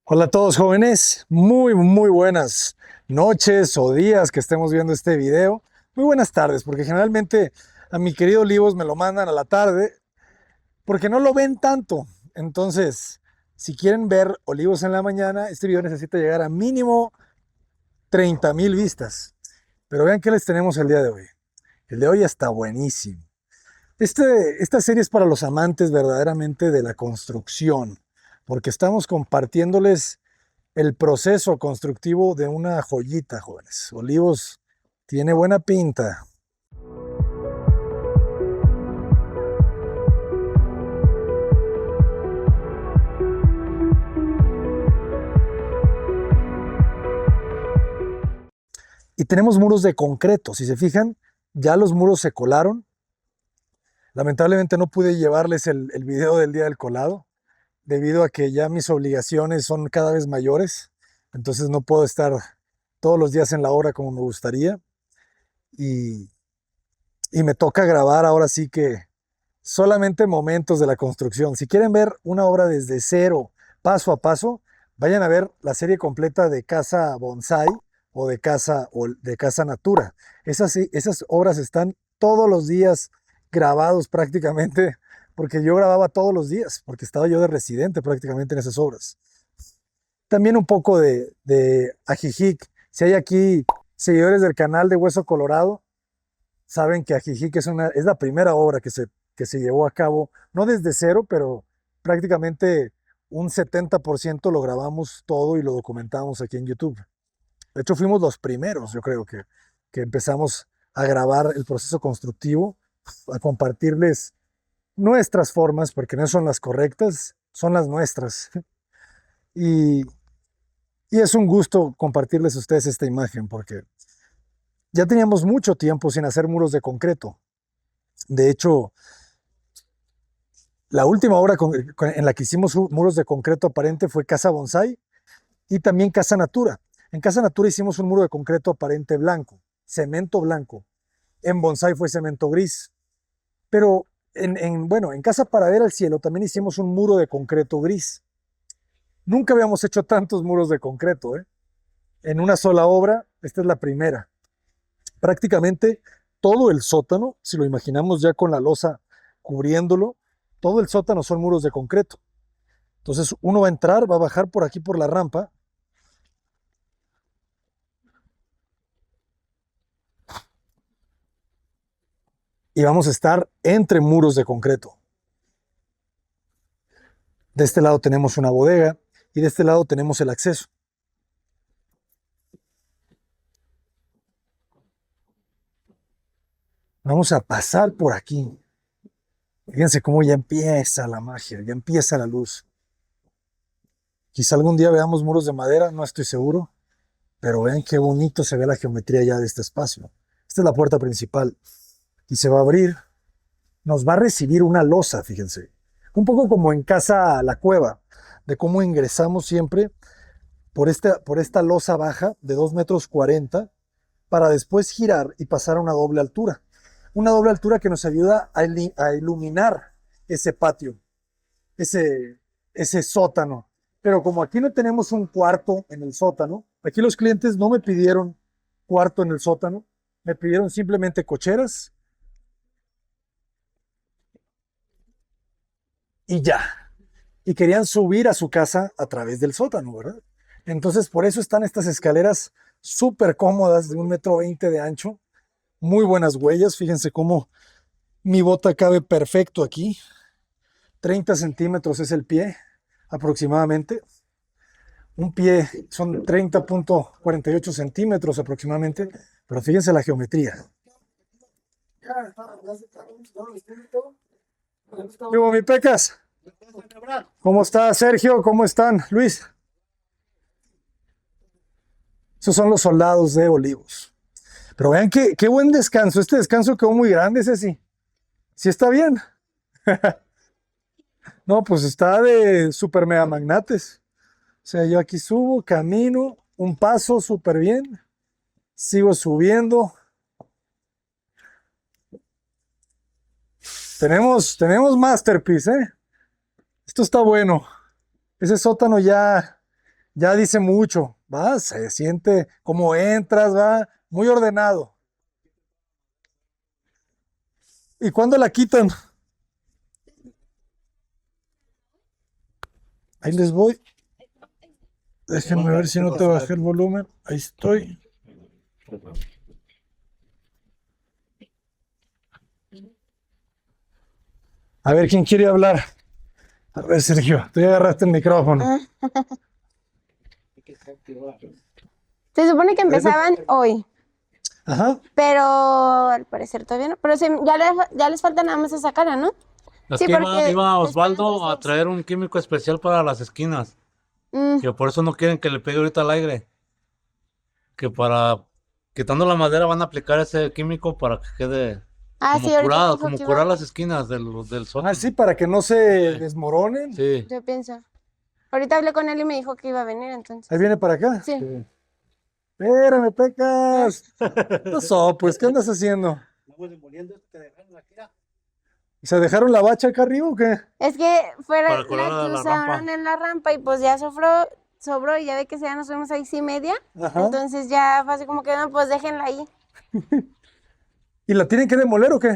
Hola a todos jóvenes, muy buenas noches o días que estemos viendo este video. Muy buenas tardes, porque generalmente a mi querido Olivos me lo mandan a la tarde, porque no lo ven tanto. Entonces, si quieren ver Olivos en la mañana, este video necesita llegar a mínimo 30,000 vistas. Pero vean qué les tenemos el día de hoy. El de hoy está buenísimo. Esta serie es para los amantes verdaderamente de la construcción, porque estamos compartiéndoles el proceso constructivo de una joyita, jóvenes. Olivos tiene buena pinta. Y tenemos muros de concreto. Si se fijan, ya los muros se colaron. Lamentablemente no pude llevarles el video del día del colado, debido a que ya mis obligaciones son cada vez mayores. Entonces no puedo estar todos los días en la obra como me gustaría. Y, y me toca grabar ahora sí que solamente momentos de la construcción. Si quieren ver una obra desde cero, paso a paso, vayan a ver la serie completa de Casa Bonsai o de Casa Natura. Esas obras están todos los días grabados prácticamente, porque yo grababa todos los días, porque estaba yo de residente prácticamente en esas obras. También un poco de Ajijic. Si hay aquí seguidores del canal de Hueso Colorado, saben que Ajijic es la primera obra que se llevó a cabo, no desde cero, pero prácticamente un 70% lo grabamos todo y lo documentamos aquí en YouTube. De hecho, fuimos los primeros, yo creo que empezamos a grabar el proceso constructivo, a compartirles nuestras formas, porque no son las correctas, son las nuestras. Y, y es un gusto compartirles a ustedes esta imagen, porque ya teníamos mucho tiempo sin hacer muros de concreto. De hecho, la última obra en la que hicimos muros de concreto aparente fue Casa Bonsai y también Casa Natura. En Casa Natura hicimos un muro de concreto aparente blanco, cemento blanco. En Bonsai fue cemento gris. Pero bueno, en Casa para ver al cielo también hicimos un muro de concreto gris. Nunca habíamos hecho tantos muros de concreto, ¿eh? En una sola obra, esta es la primera. Prácticamente todo el sótano, si lo imaginamos ya con la losa cubriéndolo, todo el sótano son muros de concreto. Entonces uno va a entrar, va a bajar por aquí por la rampa. Y vamos a estar entre muros de concreto. De este lado tenemos una bodega y de este lado tenemos el acceso. Vamos a pasar por aquí. Fíjense cómo ya empieza la magia, ya empieza la luz. Quizá algún día veamos muros de madera, no estoy seguro, pero vean qué bonito se ve la geometría ya de este espacio. Esta es la puerta principal y se va a abrir. Nos va a recibir una losa, fíjense. Un poco como en Casa La Cueva, de cómo ingresamos siempre por esta losa baja de 2,40 m para después girar y pasar a una doble altura. Una doble altura que nos ayuda a iluminar ese patio, ese sótano. Pero como aquí no tenemos un cuarto en el sótano, aquí los clientes no me pidieron cuarto en el sótano, me pidieron simplemente cocheras y ya. Y querían subir a su casa a través del sótano, ¿verdad? Entonces, por eso están estas escaleras súper cómodas de 1,20 m de ancho, muy buenas huellas. Fíjense cómo mi bota cabe perfecto aquí. 30 centímetros es el pie aproximadamente. Un pie son 30,48 centímetros aproximadamente, pero fíjense la geometría. ¿Qué hubo, mi Pecas? ¿Cómo está Sergio? ¿Cómo están, Luis? Esos son los soldados de Olivos. Pero vean qué buen descanso. Este descanso quedó muy grande, ese sí. ¿Sí está bien? No, pues está de super mega magnates. O sea, yo aquí subo, camino, un paso súper bien. Sigo subiendo. Tenemos masterpiece, ¿eh? Esto está bueno. Ese sótano ya ya dice mucho, ¿va? Se siente como entras, va, muy ordenado. ¿Y cuándo la quitan? Ahí les voy. Déjenme ver si no te bajé el volumen. Ahí estoy. A ver, ¿quién quiere hablar? A ver, Sergio, tú ya agarraste el micrófono. Se supone que empezaban hoy, Ajá. pero al parecer todavía no. Pero ya les falta nada más esa cara, ¿no? Es Sí, que porque iba después Osvaldo de a seis. traer un químico especial para las esquinas, Mm, que por eso no quieren que le pegue ahorita al aire, que para quitando la madera van a aplicar ese químico para que quede sí, ahorita me dijo como que curar iba. las esquinas del sótano. Ah, sí, para que no se desmoronen. Sí. Yo pienso. Ahorita hablé con él y me dijo que iba a venir, Ahí entonces. viene para acá. Sí. Espérame, Pecas. ¿Qué pasó? Pues, ¿qué andas haciendo? ¿Se dejaron la bacha acá arriba o qué? Es que fuera Para colar la que la usaron rampa. en la rampa y pues ya sobró y ya ve que ya nos fuimos ahí 6:30. Ajá. Entonces ya fue así como que no, pues déjenla ahí. ¿Y la tienen que demoler o qué?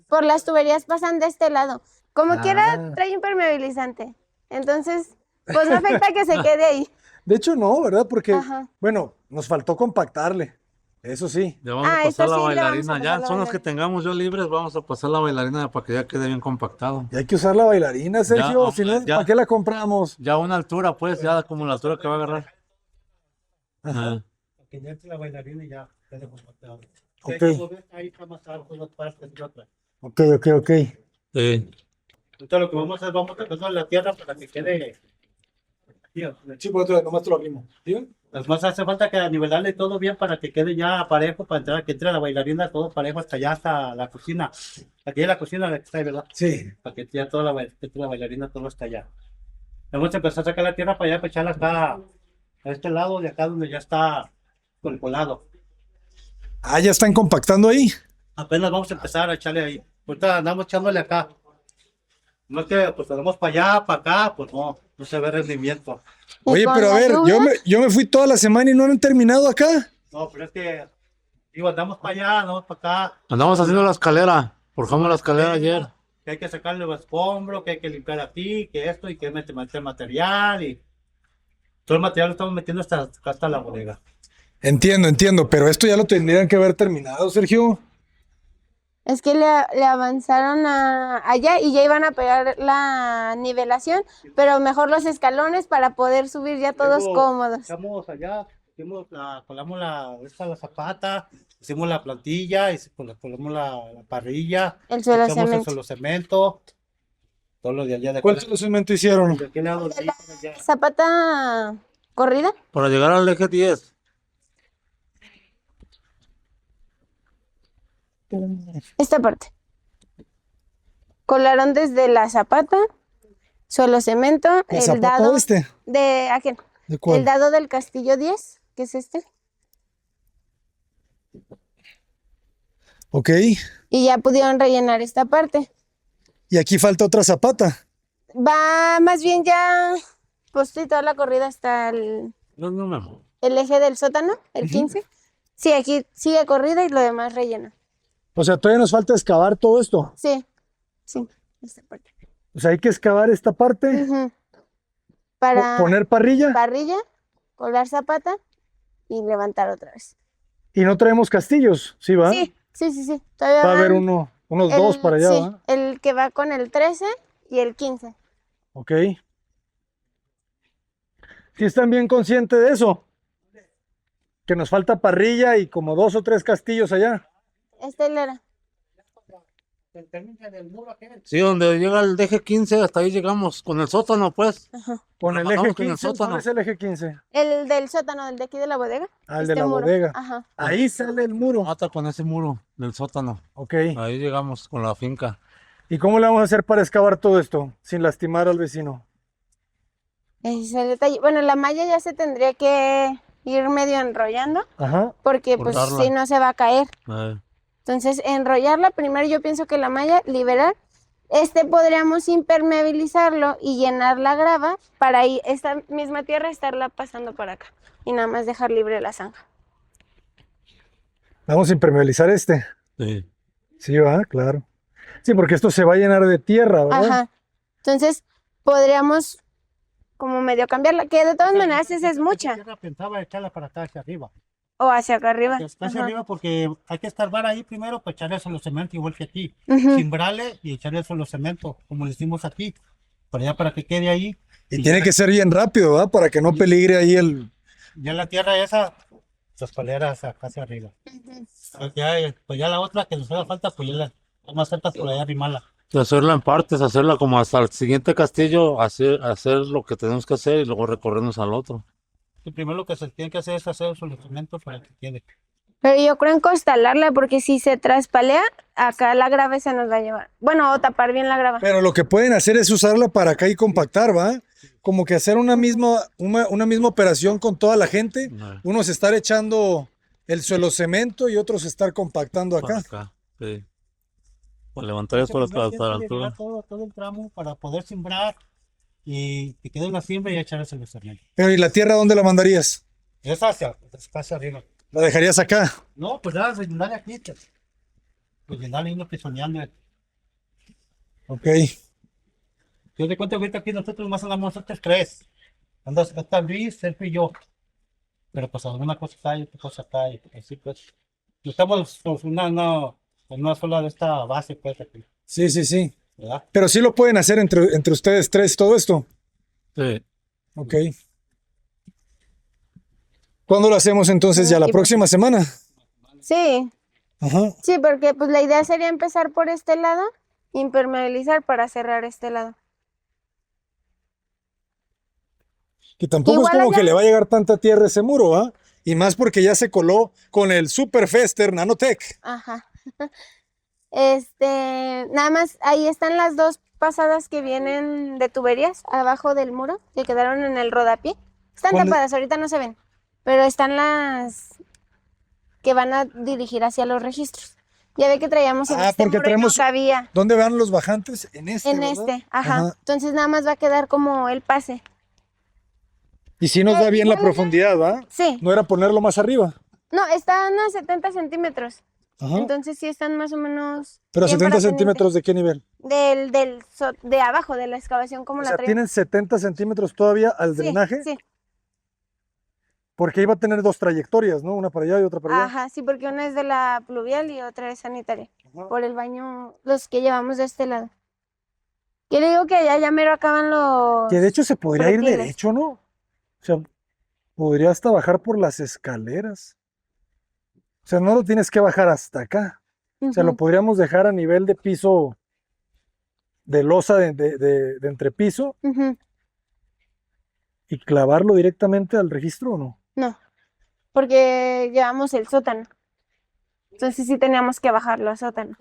Por las tuberías pasan de este lado. Como quiera, Ah. trae impermeabilizante. Entonces, pues no afecta que se quede ahí. De hecho, no, ¿verdad? Porque, Ajá. bueno, nos faltó compactarle. Eso sí. Le vamos a Ah, pasar esto la sí, le vamos a bailarina. pasar Ya la son los que bailarina. tengamos yo libres, vamos a pasar la bailarina para que ya quede bien compactado. Y hay que usar la bailarina, Sergio. Si no, ya. ¿para qué la compramos? Ya a una altura, pues, ya como la altura que va a agarrar. Ajá. Que ya entre la bailarina y ya quede compactado. Ok. Como ves, ahí está más abajo una parte y otra. Ok, ok, ok. Sí. Entonces lo que vamos a hacer, vamos a poner la tierra para que quede. Sí, por otro lado, nomás te lo arrimo. ¿Sí? Además hace falta que nivelarle todo bien para que quede ya parejo, para entrar, que entre la bailarina todo parejo hasta allá, hasta la cocina. Aquí es la cocina la que está ahí, ¿verdad? Sí. Para que ya toda que entre la bailarina todo hasta allá. Vamos a empezar a sacar la tierra para allá, para echarla acá, a este lado de acá donde ya está con el colado. Ah, ya están compactando ahí. Apenas vamos a empezar a echarle ahí. Ahorita andamos echándole acá. No es que pues andamos para allá, para acá, pues no se ve rendimiento. Y Oye, con pero a la ver, lluvia, yo me fui toda la semana y no han terminado acá. No, pero es que, digo, andamos para allá, andamos para acá. Andamos haciendo la escalera. Forjamos la escalera ayer. Que hay que sacarle los escombros, que hay que limpiar aquí, que esto, y que meter material. Y todo el material lo estamos metiendo hasta la bodega. Entiendo, pero esto ya lo tendrían que haber terminado, Sergio. es que le avanzaron allá y ya iban a pegar la nivelación, pero mejor los escalones para poder subir ya todos Luego, cómodos. Estamos allá, colamos la zapata, hicimos la plantilla, colamos la parrilla, El suelo echamos el cemento. suelo cemento, todo lo de allá de ¿Cuál aquel- cemento hicieron? de aquel lado de ahí para allá. Zapata corrida. Para llegar al eje 10. Esta parte. Colaron desde la zapata, suelo cemento, ¿La el zapata dado este? de aquel, ¿De el cuál? dado del Castillo 10, que es este. Ok. Y ya pudieron rellenar esta parte. Y aquí falta otra zapata. Va más bien ya, pues sí, toda la corrida hasta el eje del sótano, el 15. Sí, aquí sigue corrida y lo demás relleno. O sea, todavía nos falta excavar todo esto. Sí, esta parte. O sea, hay que excavar esta parte, Ujú. Para poner parrilla parrilla, colar zapata y levantar otra vez. y no traemos castillos, ¿sí va? Sí. Todavía Va a haber van unos dos para allá, sí, ¿va? el que va con el 13 y el 15. Ok. ¿Sí están bien conscientes de eso? Que nos falta parrilla y como 2 o 3 castillos allá. Esta hilera. Termina en el muro aquel. Sí, donde llega el eje 15, hasta ahí llegamos, con el sótano, pues. Con el Trabajamos eje con el 15, sótano. ¿cuál es el eje 15? El del sótano, el de aquí de la bodega. Ah, el de Este la muro. bodega. Ajá. Ahí sale el muro. Mata con ese muro del sótano. Ok. Ahí llegamos con la finca. ¿Y cómo le vamos a hacer para excavar todo esto sin lastimar al vecino? Ese es el detalle. Bueno, la malla ya se tendría que ir medio enrollando Ajá. porque pues Cortarla. si no se va a caer. Eh, Entonces, enrollarla primero, yo pienso que la malla, liberar Podríamos impermeabilizarlo y llenar la grava para ahí, esta misma tierra estarla pasando para acá y nada más dejar libre la zanja. Vamos a impermeabilizar Sí. Sí, va, claro. Sí, porque esto se va a llenar de tierra, ¿verdad? Ajá. Entonces, podríamos como medio cambiarla, que de todas maneras esa es mucha. Yo pensaba echarla para acá hacia arriba. O hacia acá arriba. Está hacia Ajá. arriba porque hay que estarbar ahí primero para echarle solo cemento igual que aquí. Ujú. Simbrarle y echarle solo cemento, como le hicimos aquí. Para allá para que quede ahí. Y tiene que ser bien rápido, ¿verdad? Para que no peligre ahí el... Ya la tierra esa, las paleras acá hacia arriba. Pues ya la otra que nos haga falta, pues ya la más cerca por allá arrimarla. Hacerla en partes, hacerla como hasta el siguiente castillo, hacer lo que tenemos que hacer y luego recorrernos al otro. Y primero lo que se tiene que hacer es hacer el cemento para que quede. Pero yo creo en constalarla porque si se traspalea, acá la grava se nos va a llevar. Bueno, o tapar bien la grava. Pero lo que pueden hacer es usarla para acá y compactar, ¿va? Como que hacer una misma operación con toda la gente. Ajá. Unos estar echando el suelo cemento y otros estar compactando Para acá. acá, sí. Para levantar eso para la altura. Todo el tramo para poder sembrar y que quede una siembra y echarle el cemento. Pero ¿y la tierra dónde la mandarías? Es hacia arriba. ¿La dejarías acá? No, pues nada, rellenarle aquí. Pues llenarle y no pisoneando. Ok. Yo te cuento ahorita aquí nosotros más andamos nosotros tres. Está Luis, Sergio y yo. Pero pues alguna cosa está ahí, otra cosa está ahí. Así pues. No estamos pues, una sola de esta base, pues, aquí, Sí, sí, sí. ¿verdad? Pero sí lo pueden hacer entre ustedes tres todo esto. Sí. Ok. ¿Cuándo lo hacemos entonces? ¿Ya la próxima semana? Sí, Ajá. sí, porque pues la idea sería empezar por este lado, impermeabilizar para cerrar este lado. Que tampoco es Igual como allá- que le va a llegar tanta tierra a ese muro, ¿ah? Y más porque ya se coló con el Super Fester Nanotech. Ajá. Nada más, ahí están las dos pasadas que vienen de tuberías abajo del muro, que quedaron en el rodapié. Están ¿Cuál es? tapadas, ahorita no se ven, pero están las que van a dirigir hacia los registros. Ya ve que traíamos en este porque muro y no traemos... cabía. ¿Dónde van los bajantes? En este, En ¿verdad? ajá. Ajá. Entonces nada más va a quedar como el pase. Y si nos da bien la igual allá- profundidad, ¿va? Sí. No era ponerlo más arriba. No, están a 70 centímetros. Ajá. Entonces sí están más o menos. Pero bien 70 para centímetros, ¿de qué nivel? de abajo, de la excavación, como O la sea, traemos. tienen 70 centímetros todavía al Sí, drenaje, sí. porque iba a tener dos trayectorias, ¿no? Una para allá y otra para allá. Ajá, sí, porque una es de la pluvial y otra es sanitaria. Ajá. Por el baño, los que llevamos de este lado. Yo le digo que allá ya mero acaban los. Que de hecho se podría ir pretiles. derecho, ¿no? O sea, podría hasta bajar por las escaleras. O sea, no lo tienes que bajar hasta acá. O sea, lo Ujú. podríamos dejar a nivel de piso, de losa de entrepiso Ujú. y clavarlo directamente al registro, ¿o no? No, porque llevamos el sótano. Entonces sí teníamos que bajarlo a sótano.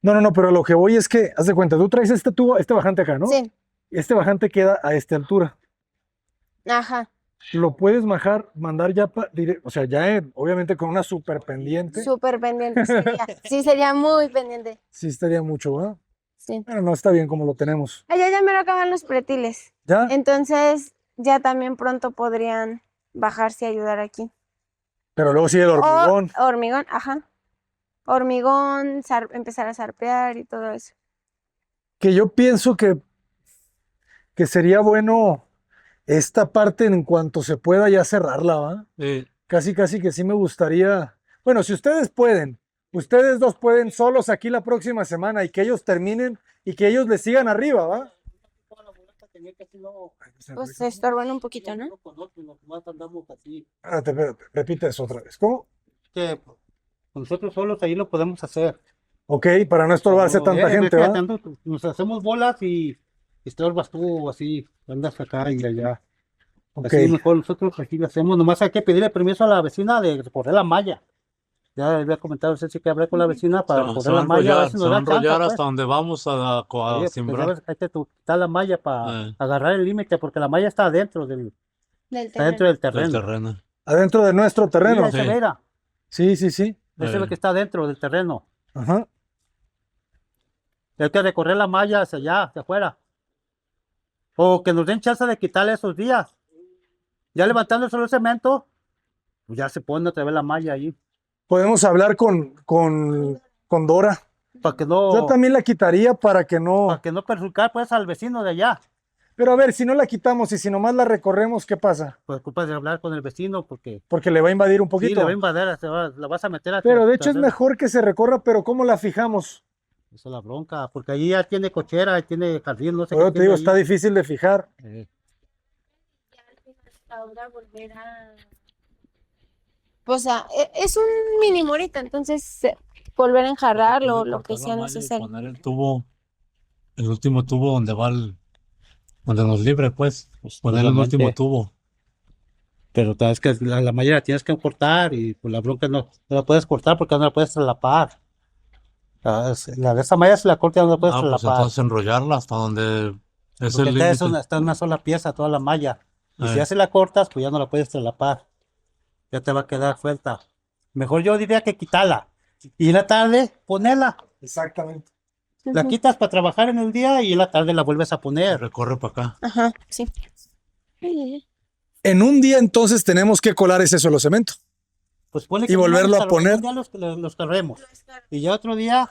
No, pero lo que voy es que, haz de cuenta, tú traes este tubo, este bajante acá, ¿no? Sí, Este bajante queda a esta altura. ajá, Lo puedes mandar ya, o sea, ya obviamente con una super pendiente. súper pendiente sería. Sí, sería muy pendiente. Sí estaría mucho, ¿verdad? Sí. Pero no está bien como lo tenemos. Allá ya mero acaban los pretiles. ¿Ya? Entonces ya también pronto podrían bajarse y ayudar aquí. Pero luego sigue el hormigón. Hormigón, ajá. Hormigón, empezar a zarpear y todo eso. Que yo pienso que sería bueno esta parte en cuanto se pueda ya cerrarla, ¿va? Sí. Casi que sí me gustaría. Bueno, si ustedes pueden, ustedes dos pueden solos aquí la próxima semana y que ellos terminen y que ellos le sigan arriba, ¿va? Pues se estorban un poquito, ¿no? Espérate, repite eso otra vez. ¿Cómo? Que nosotros solos ahí lo podemos hacer. Ok, para no estorbarse tanta gente, ¿va? Nos hacemos bolas y estorbas tú así, andas acá y allá. Ok. Así mejor nosotros aquí lo hacemos. Nomás hay que pedirle permiso a la vecina de correr la malla. Ya había comentado usted sí que hablé con la vecina para Se correr va a la malla. A ver enrollar, si se nos va a da chance, enrollar pues. hasta donde vamos a Sí, porque sembrar. sabes, hay que quitar la malla para Eh. agarrar el límite, porque la malla está adentro está dentro del Del terreno. terreno. Adentro de nuestro terreno. Sí, esa Sí. vera, Sí, sí, sí. esa es la Eh. que está dentro del terreno. Ajá. Hay que recorrer la malla hacia allá, hacia afuera. O que nos den chance de quitarle esos días. Ya levantando solo el cemento, pues ya se pone otra vez la malla ahí. Podemos hablar con Dora. Para que no, Yo también la quitaría para que no. perjudicar pues al vecino de allá. Pero a ver, si no la quitamos y si nomás la recorremos, ¿qué pasa? Pues culpa de hablar con el vecino porque Porque le va a invadir un sí, poquito. le va a invadir, la vas a meter a Pero de hecho es mejor que se recorra, pero ¿cómo la fijamos? Esa es la bronca, porque allí ya tiene cochera, tiene jardín, no sé Pero qué te digo, tiene está ahí. difícil de fijar. Ahora volver a... O sea, es un mini morito, entonces volver a enjarrarlo, lo que sea necesario. Poner el tubo, el último tubo donde va donde nos libre, pues. Poner el último Solamente. tubo. Pero es que la malla la tienes que cortar y pues la bronca no la puedes cortar porque no la puedes traslapar. La de esa malla si la cortas no la puedes Ah, pues traslapar. entonces enrollarla hasta donde es Porque el está en una sola pieza toda la malla. Y si Eh. ya se la cortas, pues ya no la puedes traslapar. Ya te va a quedar suelta. Mejor yo diría que quitarla. Y en la tarde, ponerla. Exactamente. La quitas para trabajar en el día y en la tarde la vuelves a poner. Recorre para acá. Ajá, sí. En un día entonces tenemos que colar ese suelo cemento. Pues ponle Y que volverlo a poner. un día los carremos. Y ya otro día,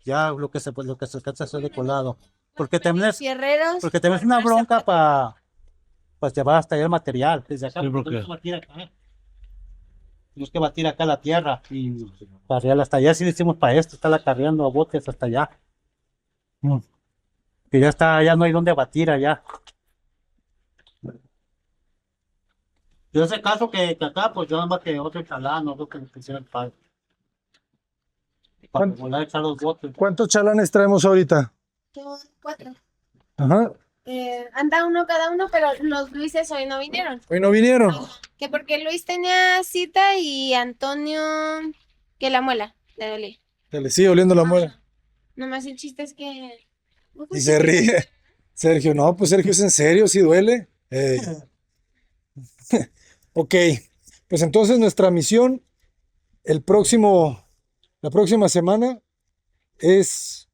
ya lo que se alcanza a hacer de colado. Porque también es una bronca para llevar hasta allá el material. Desde acá, Sí, pues, porque- tenemos que batir acá. Tenemos que batir acá la tierra y carrearla hasta allá. Sí lo hicimos para esto, estarla carreando a botes hasta allá. Que ya está, ya no hay donde batir allá. Yo ese caso que acá, pues yo nada más que otro chalán, no creo que me quisiera el padre. Para ¿Cuánto? volar a echar los botes. ¿Cuántos chalanes traemos ahorita? 4. Ajá. Anda uno cada uno, pero los Luises hoy no vinieron. Hoy no vinieron. Que porque Luis tenía cita y Antonio, que la muela le dolía. Se le sigue oliendo la muela. Nomás el chiste es que... Y se ríe. Sergio, no, pues Sergio, ¿es en serio? ¿Sí duele? Ok, pues entonces nuestra misión la próxima semana es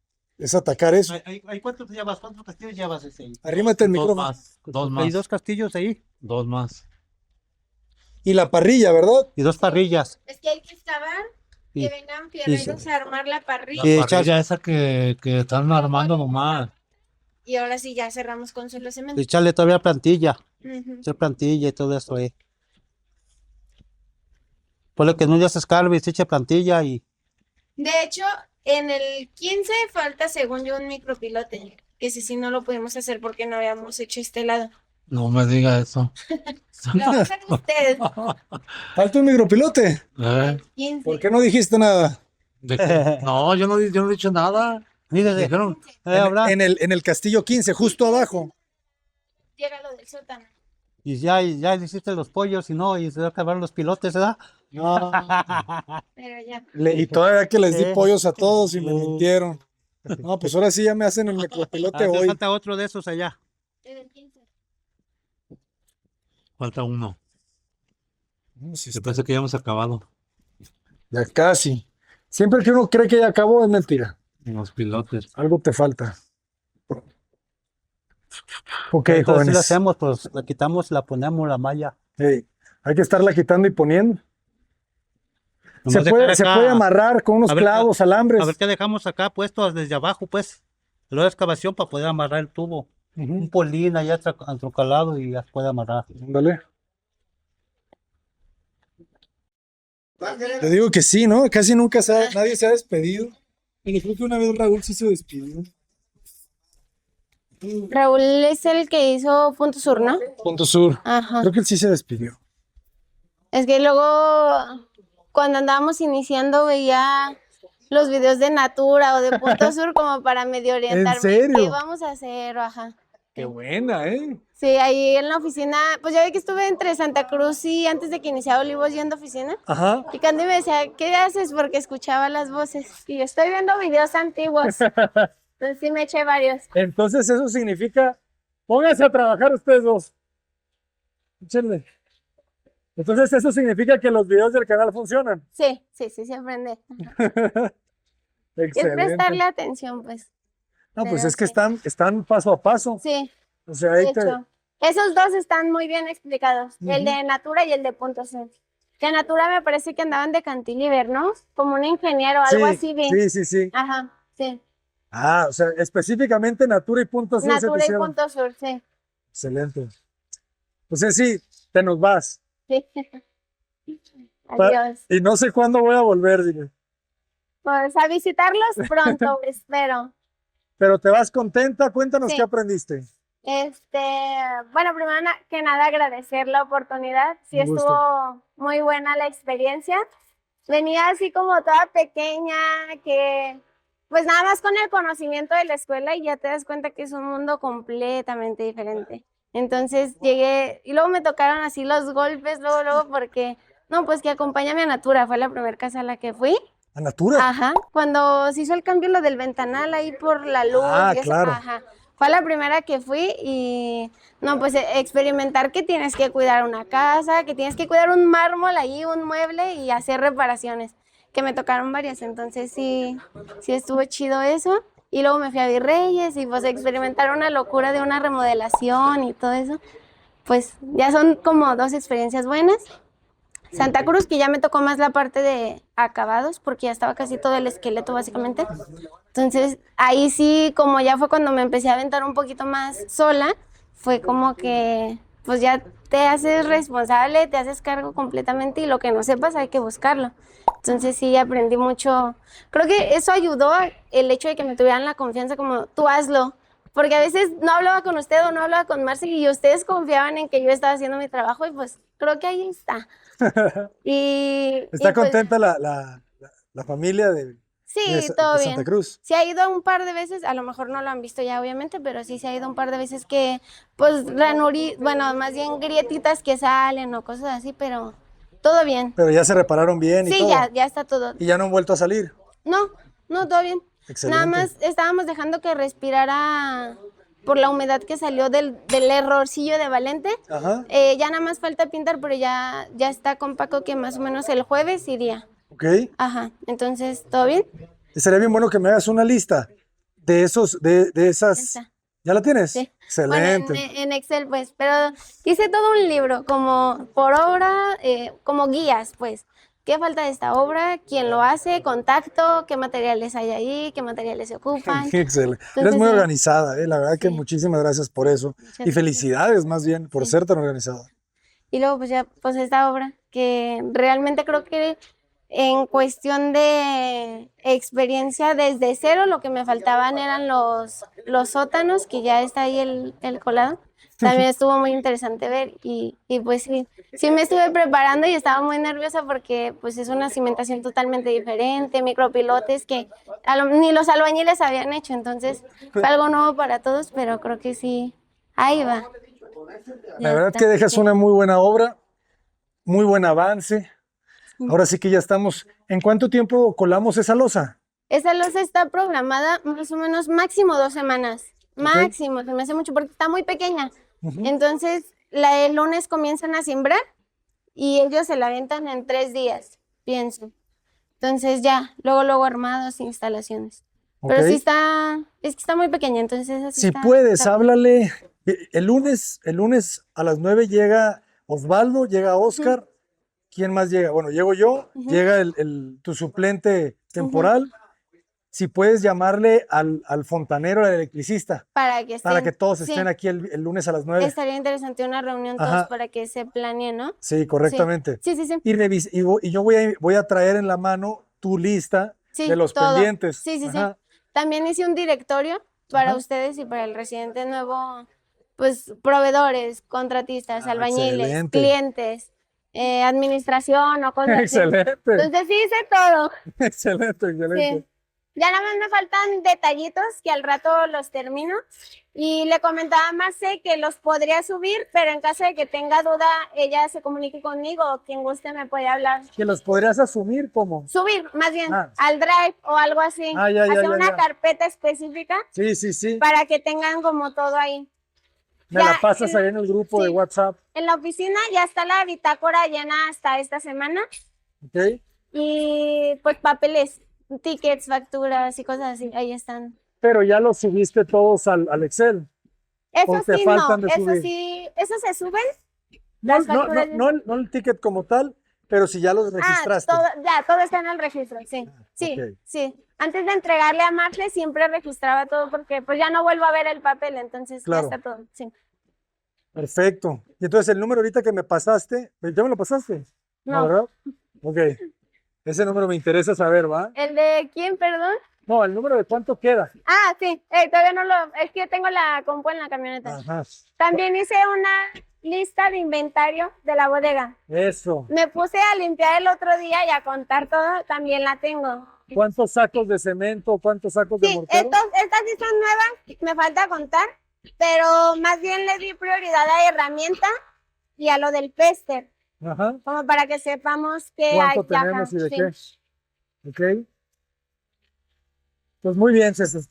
atacar eso. ¿Hay cuántos llevas? ¿Cuántos castillos llevas ese ahí? Arrímate el Dos micrófono. más. Dos Hay más. 2 castillos ahí Dos más. Y la parrilla, ¿verdad? y 2 parrillas. Es que hay que excavar, Y- que vengan fierreros a armar la La parrilla. Sí, parrilla esa que están armando nomás. Y ahora sí ya cerramos con suelo cemento. y echarle todavía plantilla. Ujú. Echar plantilla y todo eso ahí. Ponle que no ya se escarbe y se eche plantilla y De hecho, en el 15 falta, según yo, un micropilote. Que ese sí no lo pudimos hacer porque no habíamos hecho este lado. No me diga eso. Lo va a hacer usted. Falta un micropilote. ¿Eh? 15. ¿Por qué no dijiste nada? No, yo no he dicho nada. mire, Dijeron, En el castillo 15, justo abajo. Llega lo del sótano. y ya le hiciste los pollos y no, y se va a acabar los pilotes, ¿verdad? No. Pero ya. Y todavía que les di Sí. pollos a todos y me Sí. mintieron. No, pues ahora sí ya me hacen el micropilote Hace hoy. falta otro de esos allá. En el 15. falta uno. Sí, Yo pensé que ya hemos acabado ya casi. Siempre que uno cree que ya acabó, es mentira. en los pilotes. Algo te falta. Ok, Entonces, si jóvenes. lo hacemos, pues la quitamos, la ponemos la malla. Hey, hay que estarla quitando y poniendo. Se Nomás dejar puede acá, amarrar con unos a ver, clavos, alambres. a ver qué dejamos acá puesto desde abajo, pues. La excavación para poder amarrar el tubo. Ujú. Un polín allá atrocalado y ya se puede amarrar. Ándale. Te digo que sí, ¿no? Casi nunca nadie se ha despedido. Y creo que una vez Raúl sí se despidió. Raúl es el que hizo Punto Sur, ¿no? Punto Sur. Ajá. Creo que él sí se despidió. Es que luego, cuando andábamos iniciando, veía los videos de Natura o de Punto Sur como para medio orientarme. serio? ¿Qué vamos a hacer? Ajá. Qué buena, ¿eh? Sí, ahí en la oficina, pues ya ve que estuve entre Santa Cruz y antes de que iniciara Olivos yendo a oficina. Ajá. Y Candy me decía, ¿qué haces? Porque escuchaba las voces. Y yo estoy viendo videos antiguos. Entonces sí me eché varios. Entonces eso significa, pónganse a trabajar ustedes dos. Échenle. Entonces eso significa que los videos del canal funcionan. Sí, se aprende. Es Excelente. prestarle atención, pues. No, pues Pero es que sí. están paso a paso. Sí, O sea, de ahí te... hecho. Esos dos están muy bien explicados, el Ujú. de Natura y el de Punto C. Que Natura me parece que andaban de cantilever, ¿no? Como un ingeniero, algo Sí, así vi. sí, sí, sí. Ajá, sí. Ah, o sea, específicamente Natura y Punto C se te Natura y hicieron. Punto Sur, sí. Excelente. Pues sí, te nos vas. Sí. Pa- Adiós. Y no sé cuándo voy a volver, dile. Pues a visitarlos pronto, espero. Pero te vas contenta, cuéntanos qué Sí. aprendiste. Bueno, primero que nada agradecer la oportunidad. Sí Un gusto. estuvo muy buena la experiencia. Venía así como toda pequeña, que pues nada más con el conocimiento de la escuela y ya te das cuenta que es un mundo completamente diferente. Entonces llegué y luego me tocaron así los golpes, luego, porque, no, pues que acompáñame a Natura, fue la primera casa a la que fui. ¿A Natura? Ajá, cuando se hizo el cambio lo del ventanal ahí por la luz Ah, y eso, claro. ajá. Fue la primera que fui y no, pues experimentar que tienes que cuidar una casa, que tienes que cuidar un mármol ahí, un mueble y hacer reparaciones, que me tocaron varias, entonces sí, sí estuvo chido eso. Y luego me fui a Virreyes y pues experimentar una locura de una remodelación y todo eso. Pues ya son como dos experiencias buenas. Santa Cruz, que ya me tocó más la parte de acabados, porque ya estaba casi todo el esqueleto básicamente. Entonces, ahí sí, como ya fue cuando me empecé a aventar un poquito más sola, fue como que, pues ya te haces responsable, te haces cargo completamente y lo que no sepas hay que buscarlo. Entonces sí, aprendí mucho. Creo que eso ayudó el hecho de que me tuvieran la confianza como, tú hazlo. Porque a veces no hablaba con usted o no hablaba con Marce y ustedes confiaban en que yo estaba haciendo mi trabajo y pues creo que ahí está. ¿Está Pues contenta la familia sí, todo de Santa bien. Cruz? Se ha ido un par de veces, a lo mejor no lo han visto ya obviamente, pero sí se ha ido un par de veces que, pues, bueno, más bien grietitas que salen o cosas así, pero todo bien. Pero ya se repararon bien y Sí, todo. ya está todo. Y ya no han vuelto a salir. No, no, todo bien. Nada Excelente. más estábamos dejando que respirara por la humedad que salió del errorcillo de Valente. Ajá. Ya nada más falta pintar, pero ya está con Paco que más o menos el jueves iría. Ok. Ajá, entonces, ¿todo bien? Y sería bien bueno que me hagas una lista de esas. Está. ¿Ya la tienes? Sí. Excelente. Bueno, en Excel, pues, pero hice todo un libro, como por obra, como guías, pues. ¿Qué falta de esta obra? ¿Quién lo hace? ¿Contacto? ¿Qué materiales hay ahí? ¿Qué materiales se ocupan? Excelente. Eres Entonces, muy sí, organizada, la verdad que sí, muchísimas gracias por eso. muchas Y gracias. felicidades más bien por Sí. ser tan organizada. Y luego, pues ya, pues esta obra, que realmente creo que en cuestión de experiencia desde cero, lo que me faltaban eran los sótanos, que ya está ahí el colado. También estuvo muy interesante ver y pues sí me estuve preparando y estaba muy nerviosa porque pues es una cimentación totalmente diferente, micropilotes que ni los albañiles habían hecho, entonces fue algo nuevo para todos, pero creo que sí, ahí va. La Ya verdad está, que dejas sí. una muy buena obra, muy buen avance. Ahora sí que ya estamos. ¿En cuánto tiempo colamos esa losa? Esa losa está programada más o menos máximo 2 semanas. Máximo, se me hace mucho porque está muy pequeña. Ujú. Entonces, el lunes comienzan a sembrar y ellos se la avientan en 3 días, pienso. Entonces ya, luego armados, instalaciones. Pero Ok. sí es que está muy pequeña, entonces así Si está. puedes, está bien. háblale. El lunes a las 9 llega Osvaldo, llega Oscar. ¿Quién más llega? Bueno, llego yo, Ujú. llega tu suplente temporal. Si puedes llamarle al fontanero, al electricista, Para que para estén. que todos Sí, estén aquí el lunes a las 9. estaría interesante una reunión todos Ajá. para que se planee, ¿no? Sí, correctamente. Sí. Y yo voy a traer en la mano tu lista Sí, de los todo. pendientes. Sí. Ajá. También hice un directorio para Ajá. ustedes y para el residente nuevo, pues proveedores, contratistas, albañiles, Excelente. clientes, administración o cosas así. Excelente. Entonces sí hice todo. Excelente, excelente. Sí. Ya nada más me faltan detallitos que al rato los termino. Y le comentaba a Marce que los podría subir, pero en caso de que tenga duda, ella se comunique conmigo o quien guste me puede hablar. ¿Que los podrías asumir como? Subir, más bien, Ah. al Drive o algo así. Ah, ya, Hacer una ya. carpeta específica Sí. para que tengan como todo ahí. Me Ya, la pasas ahí en el grupo de sí. WhatsApp. En la oficina ya está la bitácora llena hasta esta semana. ¿Ok? Y pues papeles, tickets, facturas y cosas así, ahí están pero ya los subiste todos al Excel. ¿O Eso te sí, faltan no, de eso subir? sí, eso se suben. No, Las no, no, facturas no el ticket como tal, pero si ya los registraste. todo está en el registro, sí, sí, ok. sí. Antes de entregarle a Marce siempre registraba todo porque pues ya no vuelvo a ver el papel, entonces Claro. ya está todo, sí. Perfecto. Y entonces el número ahorita que me pasaste, ¿ya me lo pasaste? No. ¿Verdad? Ok. Ese número me interesa saber, ¿va? ¿El de quién, perdón? No, el número de cuánto queda. Ah, sí, todavía no lo, es que tengo la compu en la camioneta. Ajá. También hice una lista de inventario de la bodega. Eso. Me puse a limpiar el otro día y a contar todo, también la tengo. ¿Cuántos sacos de cemento? ¿Cuántos sacos de Sí, mortero? estas sí son nuevas, me falta contar, pero más bien le di prioridad a herramienta y a lo del pester, Ajá. como para que sepamos qué hay. ¿Cuánto ajá, tenemos y de sí. qué? Ok. Pues muy bien, César.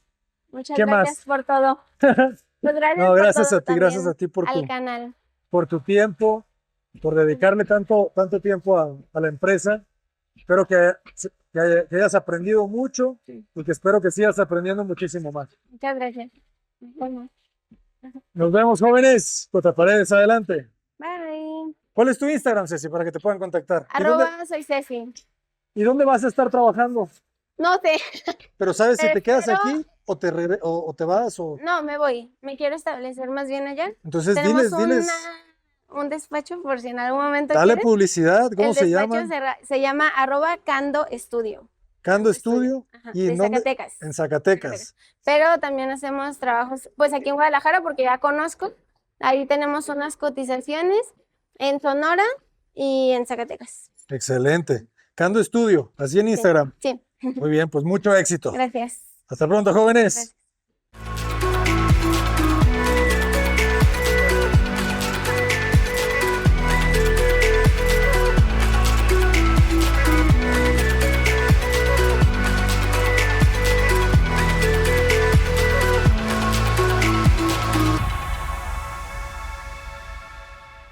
Muchas ¿Qué gracias más? por todo. Pues gracias No, por gracias todo a ti, gracias también a ti al canal. por tu tiempo, por dedicarle tanto tiempo a la empresa. Espero que hayas aprendido mucho y que espero que sigas aprendiendo muchísimo más. Muchas gracias. Bueno, Nos vemos, jóvenes. Contra Paredes, adelante. bye. ¿Cuál es tu Instagram, Ceci, para que te puedan contactar? Soy Ceci. ¿Y dónde vas a estar trabajando? No sé, Pero ¿sabes si te quedas Espero- aquí o te vas? no, me voy. Me quiero establecer más bien allá. Entonces Tenemos diles, un despacho por si en algún momento dale quieres. publicidad, ¿cómo El se despacho llama? se llama @Cando Estudio. Cando Estudio. Ajá, ¿Y de en dónde? Zacatecas. En Zacatecas. Pero también hacemos trabajos, pues aquí en Guadalajara, porque ya conozco. Ahí tenemos unas cotizaciones en Sonora y en Zacatecas. Excelente. Cando Estudio, así en Instagram. Sí, Muy bien, pues mucho éxito. gracias. Hasta pronto, jóvenes. Gracias.